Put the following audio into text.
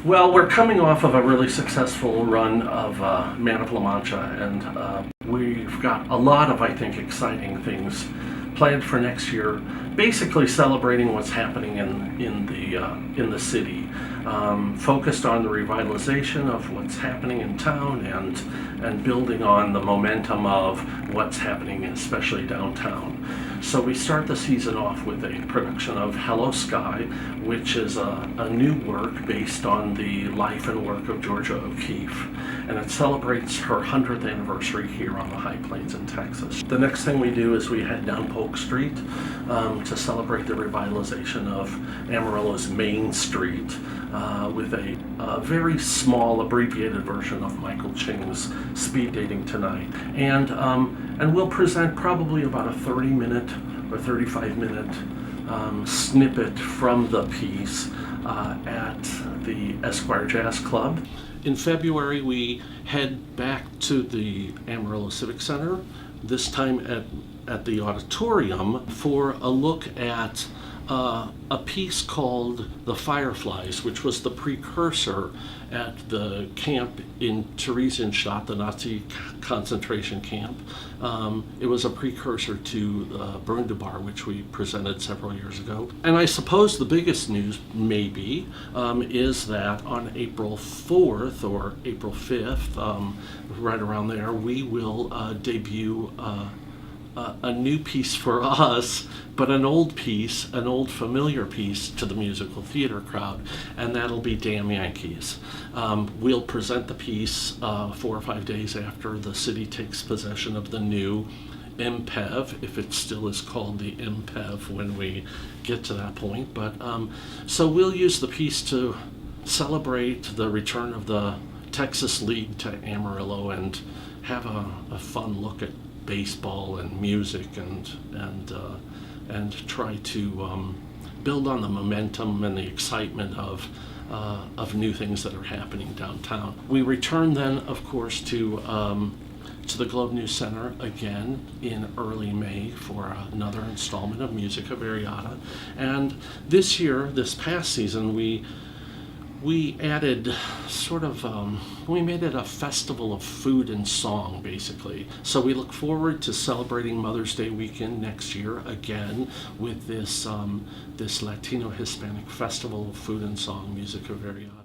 Well, we're coming off of a really successful run of Man of La Mancha, and we've got a lot of, I think, exciting things planned for next year. Basically, celebrating what's happening in the city, focused on the revitalization of what's happening in town, and building on the momentum of what's happening, especially downtown. So we start the season off with a production of Hello Sky, which is a new work based on the life and work of Georgia O'Keeffe, and it celebrates her 100th anniversary here on the High Plains in Texas. The next thing we do is we head down Polk Street to celebrate the revitalization of Amarillo's Main Street with a very small abbreviated version of Michael Ching's Speed Dating Tonight. And we'll present probably about a 30-minute or 35-minute snippet from the piece at the Esquire Jazz Club. In February, we head back to the Amarillo Civic Center, this time at the auditorium, for a look at a piece called The Fireflies, which was the precursor at the camp in Theresienstadt, the Nazi concentration camp. It was a precursor to Brundebar, which we presented several years ago. And I suppose the biggest news, maybe, is that on April 4th or April 5th, right around there, we will debut a new piece for us, but an old piece, an old familiar piece to the musical theater crowd, and that'll be Damn Yankees. We'll present the piece 4 or 5 days after the city takes possession of the new MPEV, if it still is called the MPEV when we get to that point. But so we'll use the piece to celebrate the return of the Texas League to Amarillo and have a fun look at baseball and music and try to build on the momentum and the excitement of new things that are happening downtown. We return then, of course, to the Globe News Center again in early May for another installment of Musica Variata. And this year, this past season, we added sort of, we made it a festival of food and song, basically. So we look forward to celebrating Mother's Day weekend next year again with this Latino Hispanic Festival of Food and Song, Musica Variata.